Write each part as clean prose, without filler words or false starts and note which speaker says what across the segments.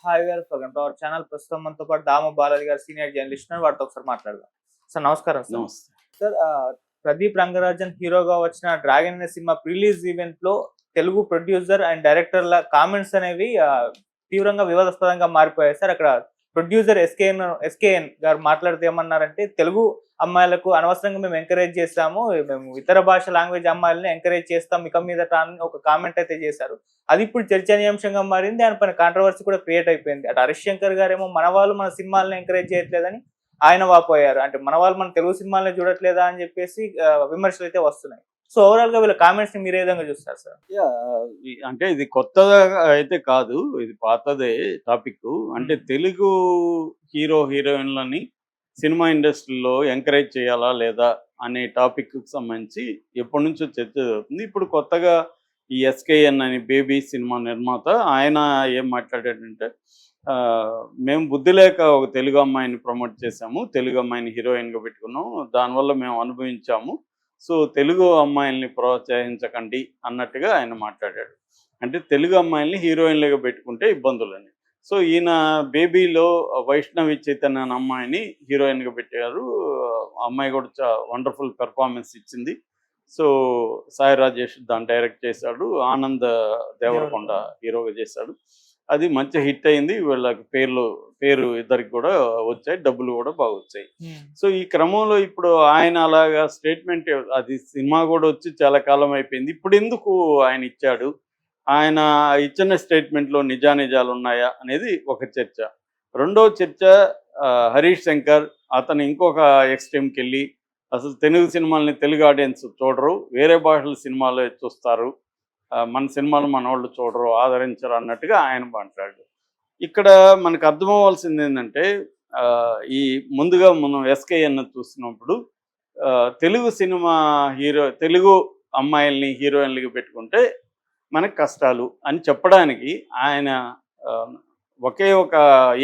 Speaker 1: Hi గారు, welcome to our channel. ప్రస్తుతం మనతో పాటు దామ బాలాజీ గారు సీనియర్ జర్నలిస్ట్ ఉన్నారు. వాటితో ఒకసారి మాట్లాడదాం. సార్ నమస్కారం సార్.
Speaker 2: నమస్తే.
Speaker 1: సార్ ప్రదీప్ రంగరాజన్ హీరోగా వచ్చిన డ్రాగన్ అనే సినిమా ప్రిలీజ్ ఈవెంట్ లో తెలుగు ప్రొడ్యూసర్ అండ్ డైరెక్టర్ల కామెంట్స్ అనేవి తీవ్రంగా వివాదాస్పదంగా మారిపోయాయి సార్. అక్కడ ప్రొడ్యూసర్ ఎస్కేఎన్ గారు మాట్లాడితే ఏమన్నారంటే, తెలుగు అమ్మాయిలకు అనవసరంగా మేము ఎంకరేజ్ చేస్తాము, మేము ఇతర భాష లాంగ్వేజ్ అమ్మాయిలని ఎంకరేజ్ చేస్తాం ఇక మీదట అని ఒక కామెంట్ అయితే చేశారు. అది ఇప్పుడు చర్చనీయాంశంగా మారింది. దానిపైన కాంట్రవర్సీ కూడా క్రియేట్ అయిపోయింది. అటు హరీష్ శంకర్ గారేమో మన వాళ్ళు మన సినిమాలను ఎంకరేజ్ చేయట్లేదని ఆయన వాపోయారు. అంటే మన వాళ్ళు మన తెలుగు సినిమాలను చూడట్లేదా అని చెప్పేసి విమర్శలు అయితే వస్తున్నాయి. సో ఓవరాల్ గా వీళ్ళ కామెంట్స్ ని మీరు ఏ విధంగా చూస్తారు సార్?
Speaker 2: అంటే ఇది కొత్తగా అయితే కాదు, ఇది పాతదే టాపిక్. అంటే తెలుగు హీరో హీరోయిన్లని సినిమా ఇండస్ట్రీలో ఎంకరేజ్ చేయాలా లేదా అనే టాపిక్కి సంబంధించి ఎప్పటి నుంచో చర్చ జరుగుతుంది. ఇప్పుడు కొత్తగా ఈ ఎస్కేఎన్ అని బేబీ సినిమా నిర్మాత ఆయన ఏం మాట్లాడాడంటే, మేము బుద్ధి లేక ఒక తెలుగు అమ్మాయిని ప్రమోట్ చేశాము, తెలుగు అమ్మాయిని హీరోయిన్గా పెట్టుకున్నాం, దానివల్ల మేము అనుభవించాము, సో తెలుగు అమ్మాయిల్ని ప్రోత్సహించకండి అన్నట్టుగా ఆయన మాట్లాడాడు. అంటే తెలుగు అమ్మాయిల్ని హీరోయిన్లుగా పెట్టుకుంటే ఇబ్బందులని. సో ఈయన బేబీలో వైష్ణవి చైతన్య అనే అమ్మాయిని హీరోయిన్గా పెట్టారు. అమ్మాయి కూడా వండర్ఫుల్ పెర్ఫార్మెన్స్ ఇచ్చింది. సో సాయి రాజేష్ దాన్ని డైరెక్ట్ చేశాడు, ఆనంద్ దేవరకొండ హీరోగా చేశాడు. అది మంచి హిట్ అయింది. వీళ్ళకి పేరు ఇద్దరికి కూడా వచ్చాయి, డబ్బులు కూడా బాగా వచ్చాయి. సో ఈ క్రమంలో ఇప్పుడు ఆయన అలాగా స్టేట్మెంట్, అది సినిమా కూడా వచ్చి చాలా కాలం అయిపోయింది, ఇప్పుడు ఎందుకు ఆయన ఇచ్చాడు, ఆయన ఇచ్చిన స్టేట్మెంట్లో నిజానిజాలు ఉన్నాయా అనేది ఒక చర్చ. రెండో చర్చ, హరీష్ శంకర్ అతను ఇంకొక ఎక్స్ట్రీమ్కి వెళ్ళి అసలు తెలుగు సినిమాలని తెలుగు ఆడియన్స్ చూడరు, వేరే భాషల సినిమాలు చూస్తారు, మన సినిమాలు మన వాళ్ళు చూడరు, ఆదరించరు అన్నట్టుగా ఆయన మాట్లాడు. ఇక్కడ మనకు అర్థమవ్వాల్సింది ఏంటంటే, ఈ ముందుగా మనం ఎస్కేఎన్ చూసినప్పుడు తెలుగు సినిమా తెలుగు అమ్మాయిల్ని హీరోయిన్లకి పెట్టుకుంటే మనకు కష్టాలు అని చెప్పడానికి ఆయన ఒకే ఒక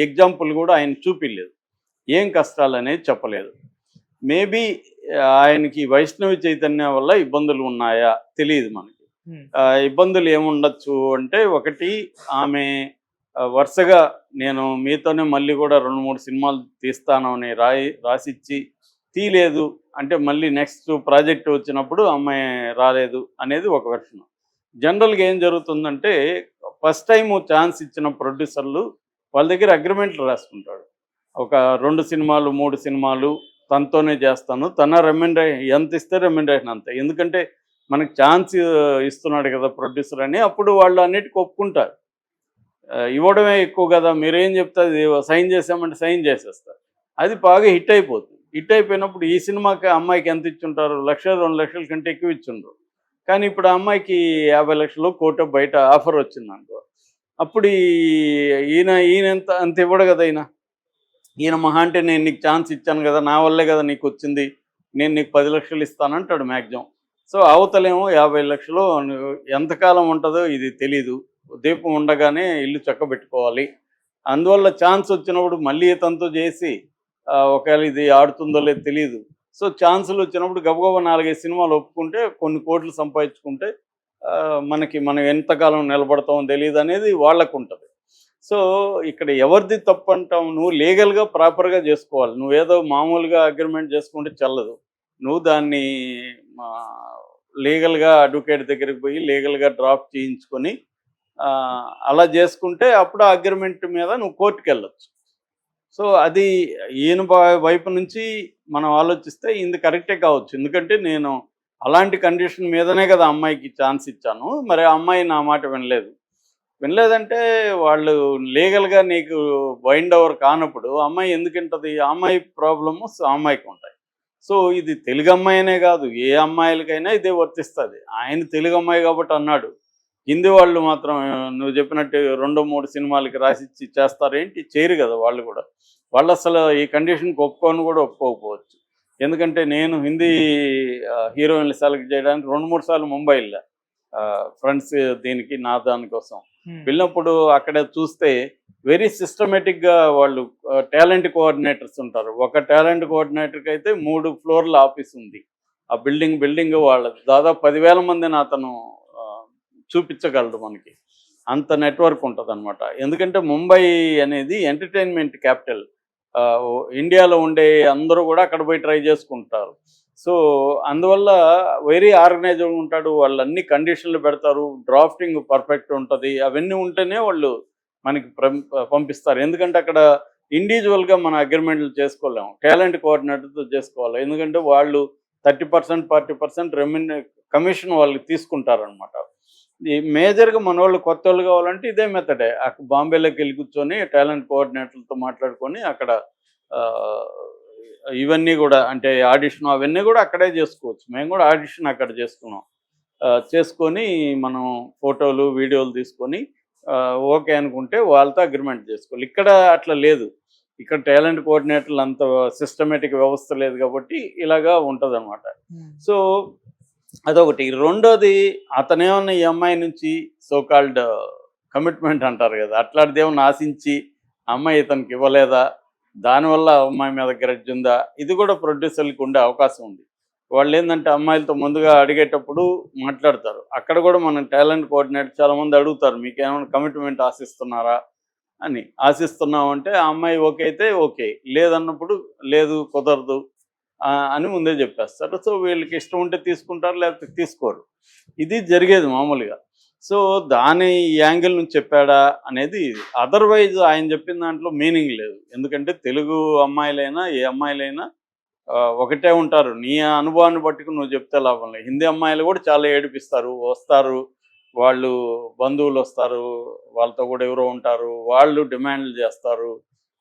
Speaker 2: ఎగ్జాంపుల్ కూడా ఆయన చూపిలేదు, ఏం కష్టాలు అనేది చెప్పలేదు. మేబీ ఆయనకి వైష్ణవి చైతన్య వల్ల ఇబ్బందులు ఉన్నాయా తెలియదు మనకి. ఇబ్బందులు ఏముండొచ్చు అంటే, ఒకటి, ఆమె వరుసగా నేను మీతోనే మళ్ళీ కూడా 2-3 సినిమాలు తీస్తాను అని రాసిచ్చి తీయలేదు అంటే, మళ్ళీ నెక్స్ట్ ప్రాజెక్ట్ వచ్చినప్పుడు అమ్మాయి రాలేదు అనేది ఒక వెర్షన్. జనరల్గా ఏం జరుగుతుందంటే, ఫస్ట్ టైం ఛాన్స్ ఇచ్చిన ప్రొడ్యూసర్లు వాళ్ళ దగ్గర అగ్రిమెంట్లు రాసుకుంటాడు. ఒక 2 సినిమాలు 3 సినిమాలు తనతోనే చేస్తాను, తన ఎంత ఇస్తే రెమ్యునరేషన్ అంతే, ఎందుకంటే మనకు ఛాన్స్ ఇస్తున్నాడు కదా ప్రొడ్యూసర్ అని. అప్పుడు వాళ్ళు అన్నిటికీ ఒప్పుకుంటారు. ఇవ్వడమే ఎక్కువ కదా, మీరేం చెప్తారు, సైన్ చేసామంటే సైన్ చేసేస్తారు. అది బాగా హిట్ అయిపోతుంది. హిట్ అయిపోయినప్పుడు ఈ సినిమాకి అమ్మాయికి ఎంత ఇచ్చుంటారు, 1-2 లక్షల కంటే ఎక్కువ ఇచ్చుండ్రు. కానీ ఇప్పుడు ఆ అమ్మాయికి 50 లక్షలు కోట బయట ఆఫర్ వచ్చిందనుకో, అప్పుడు ఈయన అంత ఇవ్వడు కదా. ఈయన మహా అంటే, నేను నీకు ఛాన్స్ ఇచ్చాను కదా, నా వల్లే కదా నీకు వచ్చింది, నేను నీకు 10 లక్షలు ఇస్తానంటాడు మ్యాక్సిమం. సో అవతలేమో 50 లక్షలు ఎంతకాలం ఉంటుందో ఇది తెలీదు, దీపం ఉండగానే ఇల్లు చక్కబెట్టుకోవాలి. అందువల్ల ఛాన్స్ వచ్చినప్పుడు మళ్ళీ తనతో చేసి ఒకవేళ ఇది ఆడుతుందో లేదో తెలియదు. సో ఛాన్సులు వచ్చినప్పుడు గబగబా 4-5 సినిమాలు ఒప్పుకుంటే కొన్ని కోట్లు సంపాదించుకుంటే మనం ఎంతకాలం నిలబడతామో తెలియదు అనేది వాళ్ళకు ఉంటుంది. సో ఇక్కడ ఎవరిది తప్పు అంటావు, నువ్వు లీగల్గా ప్రాపర్గా చేసుకోవాలి. నువ్వేదో మామూలుగా అగ్రిమెంట్ చేసుకుంటే చెల్లదు. నువ్వు దాన్ని లీగల్గా అడ్వకేట్ దగ్గరికి పోయి లీగల్గా డ్రాఫ్ట్ చేయించుకొని అలా చేసుకుంటే అప్పుడు ఆ అగ్రిమెంట్ మీద నువ్వు కోర్టుకు వెళ్ళొచ్చు. సో అది ఈయన వైపు నుంచి మనం ఆలోచిస్తే ఇది కరెక్టే కావచ్చు, ఎందుకంటే నేను అలాంటి కండిషన్ మీదనే కదా అమ్మాయికి ఛాన్స్ ఇచ్చాను, మరి ఆ అమ్మాయి నా మాట వినలేదంటే వాళ్ళు లీగల్గా నీకు బైండ్ ఓవర్ కానప్పుడు అమ్మాయి ఎందుకు వింటుంది, అమ్మాయి ప్రాబ్లమ్స్ అమ్మాయికి ఉంటాయి. సో ఇది తెలుగు అమ్మాయినే కాదు, ఏ అమ్మాయిలకైనా ఇదే వర్తిస్తుంది. ఆయన తెలుగు అమ్మాయి కాబట్టి అన్నాడు, హిందీ వాళ్ళు మాత్రం నువ్వు చెప్పినట్టు 2-3 సినిమాలకి రాసిచ్చి చేస్తారేంటి, చేయరు కదా వాళ్ళు కూడా. వాళ్ళు అసలు ఈ కండిషన్కి ఒప్పుకోకపోవచ్చు. ఎందుకంటే నేను హిందీ హీరోయిన్లు సెలెక్ట్ చేయడానికి 2-3 సార్లు ముంబై వెళ్ళా, ఫ్రెండ్స్ దీనికి నా దానికోసం వెళ్ళినప్పుడు. అక్కడ చూస్తే వెరీ సిస్టమేటిక్గా వాళ్ళు టాలెంట్ కోఆర్డినేటర్స్ ఉంటారు. ఒక టాలెంట్ కోఆర్డినేటర్కి అయితే 3 ఫ్లోర్ల ఆఫీస్ ఉంది. ఆ బిల్డింగ్ వాళ్ళది దాదాపు 10,000 మందిని అతను చూపించగలడు మనకి. అంత నెట్వర్క్ ఉంటదనమాట. ఎందుకంటే ముంబై అనేది ఎంటర్‌టైన్‌మెంట్ క్యాపిటల్. ఇండియాలో ఉండే అందరూ గూడా అక్కడ పోయి ట్రై చేసుకుంటారు. సో, అందువల్ల వెరీ ఆర్గనైజ్డ్‌గా ఉంటాడు. వాళ్ళన్నీ కండిషన్‌లు పెడతారు. డ్రాఫ్టింగ్ పర్ఫెక్ట్ ఉంటది. అవన్నీ ఉంటేనే వాళ్ళు మనకి పంపిస్తారు. ఎందుకంటే అక్కడ ఇండివిడ్యువల్‌గా మన అగ్రీమెంట్‌లు చేసుకోలేము. టాలెంట్ కోఆర్డినేటర్‌తో చేసుకోవాలి. ఎందుకంటే వాళ్ళు 30%, 40% కమిషన్ వాళ్ళకి తీసుకుంటారనమాట. ఈ మేజర్‌గా మనోళ్ళు కొత్తోళ్ళు కావాలంటే ఇదే మెథడే. బాంబేలోకెళ్ళి కూర్చొని టాలెంట్ కోఆర్డినేటర్లతో మాట్లాడుకొని అక్కడ ఆహ్, ఇవన్నీ గూడా అంటే ఆడిషన్ అవన్నీ గూడా అక్కడే జేసుకోవచ్చు. మేము గూడా ఆడిషన్ అక్కడ చేసుకున్నాం. చేసుకొని మనం ఫోటోలు, వీడియోలు తీసుకొని ఓకే అనుకుంటే వాళ్ళతో అగ్రీమెంట్ చేసుకోవాలి. ఇక్కడ అట్లా లేదు. ఇక్కడ టాలెంట్ కోఆర్డినేటర్లు అంత సిస్టమేటిక్ వ్యవస్థ లేదు కాబట్టి ఇలాగా ఉంటదనమాట. సో అదొకటి. రెండోది అతనేమన్నా ఈ అమ్మాయి నుంచి సో కాల్డ్ కమిట్మెంట్ అంటారు గదా! అట్లాంటిదేమన్నా ఆశించి ఆ అమ్మాయి ఇతనికి ఇవ్వలేదా? దానివల్ల ఆ అమ్మాయి మీద గ్రడ్జ్ ఉందా? ఇది కూడా ప్రొడ్యూసర్‌లకి ఉండే అవకాశం ఉంది. వాళ్ళేందంటే అమ్మాయిలతో ముందుగా అడిగేటప్పుడు మాట్లాడతారు. అక్కడ కూడా మన టాలెంట్ కోఆర్డినేటర్ చాలామంది అడుగుతారు. మీకేమైనా కమిట్మెంట్ ఆశిస్తున్నారా? అని. ఆశిస్తున్నామంటే ఆ అమ్మాయి ఓకే అయితే ఓకే. లేదన్నప్పుడు లేదు కుదరదు. అని ముందే చెప్పేస్తారు. సో, వీళ్ళకి ఇష్టం ఉంటే తీసుకుంటారు, లేకపోతే తీసుకోరు. ఇది జరిగేది మామూలుగా. సో, దాని యాంగిల్ నుంచి చెప్పాడా అనేది అదర్‌వైజ్ ఆయన చెప్పిన దాంట్లో మీనింగ్ లేదు. ఎందుకంటే తెలుగు అమ్మాయిలైనా, ఏ అమ్మాయిలైనా ఒకటే ఉంటారు. నీ అనుభవాన్ని పట్టుకొని నువ్వు చెప్తే లాభం లేదు. హిందీ అమ్మాయిలు కూడా చాలా ఏడిపిస్తారు. వస్తారు. వాళ్ళు బంధువులొస్తారు. వాళ్ళతో కూడా ఎవరో ఉంటారు. వాళ్ళు డిమాండ్‌లు చేస్తారు.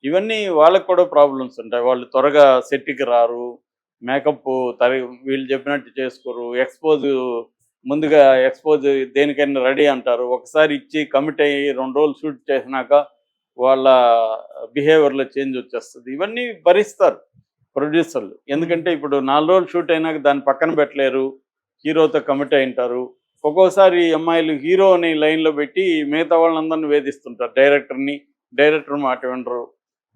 Speaker 2: ఇవన్నీ వాళ్ళకి కూడా ప్రాబ్లమ్స్ ఉంటాయి. వాళ్ళు త్వరగా సెట్‌కి రారు. మేకప్పు వీళ్ళు చెప్పినట్టు చేసుకోరు. ముందుగా ఎక్స్‌పోజ్ దేనికైనా రెడీ అంటారు. ఒకసారి ఇచ్చి కమిట్ అయ్యి 2 రోజులు షూట్ చేసినాక వాళ్ళ బిహేవియర్‌లో చేంజ్ వచ్చేస్తది. ఇవన్నీ భరిస్తారు ప్రొడ్యూసర్లు. ఎందుకంటే ఇప్పుడు 4 రోజులు షూట్ అయినాక దాన్ని పక్కన పెట్టలేరు. హీరోతో కమిట్ అయ్యుంటారు. ఒక్కోసారి అమ్మాయిలు హీరోని లైన్‌లో పెట్టి మిగతా వాళ్ళందరిని వేధిస్తుంటారు. డైరెక్టర్ మాట వినరు.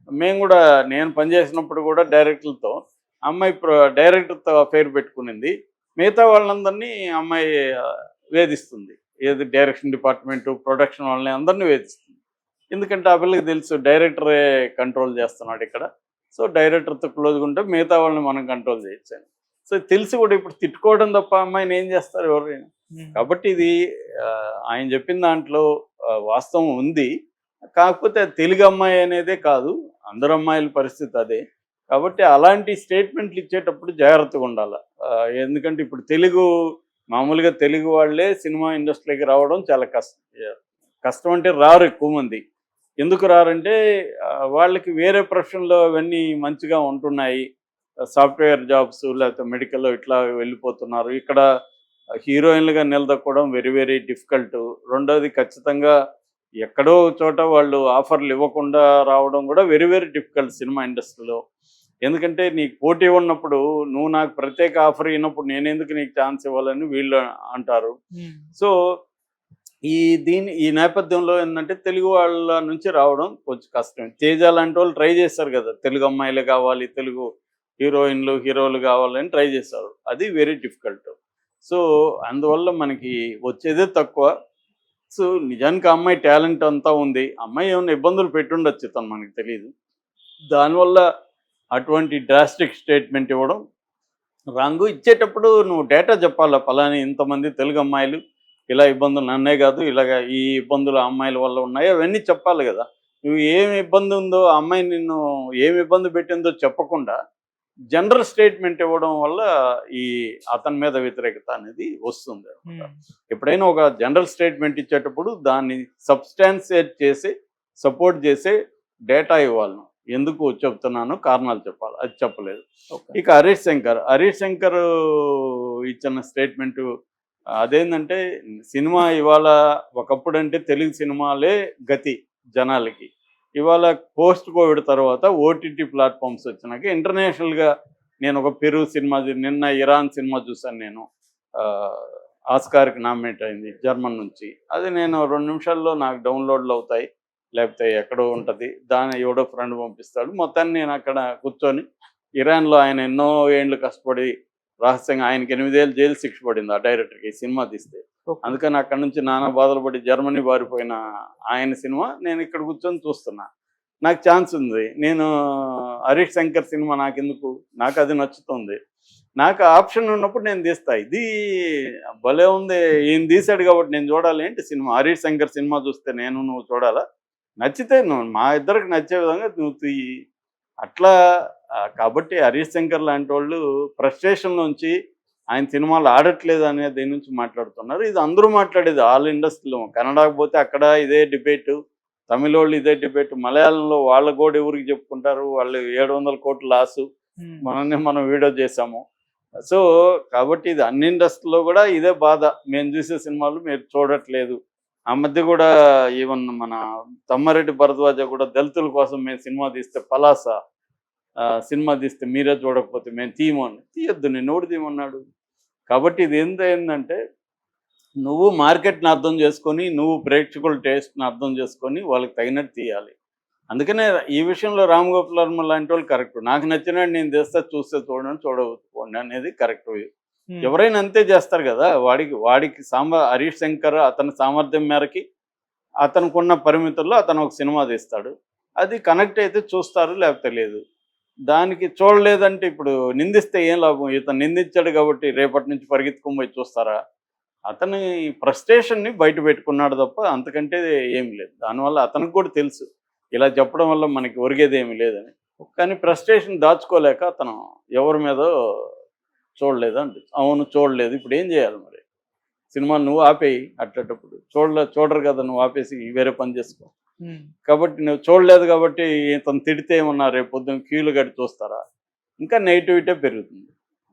Speaker 2: మేము కూడా నేను పనిచేసినప్పుడు కూడా డైరెక్టర్లతో అమ్మాయి డైరెక్టర్‌తో అఫైర్ పెట్టుకునింది. మిగతా వాళ్ళందరినీ అమ్మాయి వేధిస్తుంది. ఏది డైరెక్షన్ డిపార్ట్‌మెంటు, ప్రొడక్షన్ వాళ్ళని అందరిని వేధిస్తుంది. ఎందుకంటే ఆ పిల్లకి తెలుసు డైరెక్టరే కంట్రోల్ చేస్తున్నాడు ఇక్కడ. సో, డైరెక్టర్‌తో క్లోజ్‌గా ఉంటే మిగతా వాళ్ళని మనం కంట్రోల్ చేయొచ్చని. సో, తెలిసి కూడా ఇప్పుడు తిట్టుకోవడం తప్ప అమ్మాయిని ఏం చేస్తారు ఎవరైనా? కాబట్టి ఇది ఆయన చెప్పిన దాంట్లో వాస్తవం ఉంది. కాకపోతే అది తెలుగు అమ్మాయి అనేదే కాదు. అందరు అమ్మాయిల పరిస్థితి అదే. కాబట్టి అలాంటి స్టేట్మెంట్లు ఇచ్చేటప్పుడు జాగ్రత్తగా ఉండాల. ఎందుకంటే ఇప్పుడు మామూలుగా తెలుగు వాళ్ళే సినిమా ఇండస్ట్రీకి రావడం చాలా కష్టం. కష్టం అంటే రారు ఎక్కువ మంది. ఎందుకు రారంటే వాళ్ళకి వేరే ప్రొఫెషన్‌లో అవన్నీ మంచిగా ఉంటున్నాయి. సాఫ్ట్‌వేర్ జాబ్స్ లేకపోతే మెడికల్‌లో ఇట్లా వెళ్ళిపోతున్నారు. ఇక్కడ హీరోయిన్‌లుగా నిలదొక్కడం వెరీ వెరీ డిఫికల్ట్. రెండోది ఖచ్చితంగా ఎక్కడో చోట వాళ్ళు ఆఫర్‌లు ఇవ్వకుండా రావడం కూడా వెరీ వెరీ డిఫికల్ట్ సినిమా ఇండస్ట్రీలో. ఎందుకంటే నీకు పోటీ ఉన్నప్పుడు నువ్వు నాకు ప్రత్యేక ఆఫర్ ఇవ్వనప్పుడు నేనెందుకు నీకు ఛాన్స్ ఇవ్వాలని వీళ్ళు అంటారు. సో, ఈ నేపథ్యంలో ఏందంటే తెలుగు వాళ్ళ నుంచి రావడం కొంచెం కష్టమే. 'తేజ' లాంటి వాళ్ళు ట్రై చేశారు కదా! తెలుగు అమ్మాయిలే కావాలి, తెలుగు హీరోలు కావాలని ట్రై చేశారు. అది వెరీ డిఫికల్ట్. సో, అందువల్ల మనకి వచ్చేదే తక్కువ. సో, నిజానికి ఆ అమ్మాయి టాలెంట్ అంతా ఉంది. అమ్మాయి ఏమైనా ఇబ్బందులు పెట్టుండొచ్చు తను మనకు తెలీదు. దానివల్ల అటువంటి డ్రాస్టిక్ స్టేట్మెంట్ ఇవ్వడం రాంగు. ఇచ్చేటప్పుడు నువ్వు డేటా చెప్పాలా. పలానా ఇంతమంది తెలుగు అమ్మాయిలు ఇలా ఇబ్బందులు నన్నే కాదు ఇలాగ ఈ ఇబ్బందులు ఆ అమ్మాయిల వల్ల ఉన్నాయి అవన్నీ చెప్పాలి కదా. నువ్వు ఏమి ఇబ్బంది ఉందో ఆ అమ్మాయి నిన్ను ఏమి ఇబ్బంది పెట్టిందో చెప్పకుండా జనరల్ స్టేట్మెంట్ ఇవ్వడం వల్ల అతని మీద వ్యతిరేకత అనేది వస్తుంది. ఎప్పుడైనా ఒక జనరల్ స్టేట్మెంట్ ఇచ్చేటప్పుడు దాన్ని సబ్స్టాన్షియేట్ చేసి సపోర్ట్ చేసే డేటా ఇవ్వాలి. ఎందుకు చెప్తున్నాను కారణాలు చెప్పాలి. అది చెప్పలేదు. ఇక హరీష్ శంకర్ ఇచ్చిన స్టేట్మెంటు అదేంటంటే సినిమా ఇవాళ ఒకప్పుడంటే తెలుగు సినిమాలే గతి జనాలకి. ఇవాళ పోస్ట్ కోవిడ్ తర్వాత ఓటీటీ ప్లాట్ఫామ్స్ వచ్చినాక ఇంటర్నేషనల్గా నేను ఒక పెరు సినిమా నిన్న ఇరాన్ సినిమా చూసాను నేను. ఆస్కార్కి నామినేట్ అయింది జర్మన్ నుంచి. అది నేను 2 నిమిషాల్లో నాకు డౌన్లోడ్లు అవుతాయి. లేకపోతే ఎక్కడో ఉంటుంది. దాన్ని ఎవడో ఫ్రెండ్ పంపిస్తాడు. మొత్తాన్ని నేను అక్కడ కూర్చొని ఇరాన్లో ఆయన ఎన్నో ఏళ్ళు కష్టపడి రహస్యంగా ఆయనకి 8 ఏళ్ళు జైలు శిక్ష పడింది ఆ డైరెక్టర్కి ఈ సినిమా తీస్తే.
Speaker 1: ఓకే.
Speaker 2: అందుకని అక్కడ నుంచి నానా బాధలు పడి జర్మనీ పారిపోయిన ఆయన సినిమా నేను ఇక్కడ కూర్చొని చూస్తున్నా. నాకు ఛాన్స్ ఉంది. నేను హరీష్ శంకర్ సినిమా నాకెందుకు? నాకు అది నచ్చుతుంది. నాకు ఆప్షన్ ఉన్నప్పుడు నేను తీస్తా. ఇది భలే ఉంది. ఈయన తీశాడు కాబట్టి నేను చూడాలి ఏంటి సినిమా? హరీష్ శంకర్ సినిమా చూస్తే నువ్వు చూడాలా? నచ్చితే నువ్వు మా ఇద్దరికి నచ్చే విధంగా నువ్వు తీయి. అట్లా కాబట్టి హరీష్ శంకర్ లాంటి వాళ్ళు ఫ్రస్ట్రేషన్‌లోంచి ఆయన సినిమాలు ఆడట్లేదు అనే దీని నుంచి మాట్లాడుతున్నారు. ఇది అందరూ మాట్లాడేది ఆల్ ఇండస్ట్రీలో. కన్నడకి పోతే అక్కడ ఇదే డిబేటు. తమిళోళ్ళు ఇదే డిబేట్. మలయాళంలో వాళ్ళ గోడు ఎవరికి చెప్పుకుంటారు? వాళ్ళు 700 కోట్లు లాసు. మనం వీడియో చేసాము. సో, కాబట్టి ఇది అన్ని ఇండస్ట్రీలో కూడా ఇదే బాధ. మేము చూసే సినిమాలు మీరు చూడట్లేదు. ఆ మధ్య కూడా ఈవెన్ మన తమ్మారెడ్డి భరద్వాజ కూడా దళితుల కోసం మేము సినిమా తీస్తే పలాస సినిమా తీస్తే మీరే చూడకపోతే మేము తీయము అని. తీయొద్దు, నిన్నెవడు తీయమన్నాడు? కాబట్టి ఇది ఏంటంటే నువ్వు మార్కెట్ని అర్థం చేసుకొని, నువ్వు ప్రేక్షకుల టేస్ట్ని అర్థం చేసుకొని వాళ్ళకి తగినట్టు తీయాలి. అందుకనే ఈ విషయంలో రామ్ గోపాల్ వర్మ లాంటి వాళ్ళు కరెక్ట్. నాకు నచ్చినట్టు నేను చేస్తే చూస్తే చూడండి, చూడకపోండి అనేది కరెక్ట్. ఎవరైనా అంతే చేస్తారు కదా. వాడికి హరీష్ శంకర్ అతని సామర్థ్యం మేరకి అతనుకున్న పరిమితుల్లో అతను ఒక సినిమా తీస్తాడు. అది కనెక్ట్ అయితే చూస్తారు, లేకపోతే లేదు. దానికి చూడలేదంటే ఇప్పుడు నిందిస్తే ఏం లాభం? ఇతను నిందించాడు కాబట్టి రేపటి నుంచి పరిగెత్తుకొని పోయి చూస్తారా? అతని ఫ్రస్ట్రేషన్ని బయట పెట్టుకున్నాడు తప్ప అంతకంటే ఏమి లేదు. దానివల్ల అతనికి కూడా తెలుసు ఇలా చెప్పడం వల్ల మనకి ఒరిగేది ఏమి లేదని. కానీ ఫ్రస్ట్రేషన్ దాచుకోలేక అతను ఎవరి మీదో చూడలేదు అంటే అవును చూడలేదు. ఇప్పుడు ఏం చేయాలి మరి? సినిమా నువ్వు ఆపేయి. అట్టేటప్పుడు చూడరు కదా, నువ్వు ఆపేసి వేరే పని చేసుకో. కాబట్టి నువ్వు చూడలేదు కాబట్టి ఇతను తిడితే ఏమన్నా రేపు పొద్దున్న క్యూలు కట్టి చూస్తారా? ఇంకా నెగిటివిటీ పెరుగుతుంది.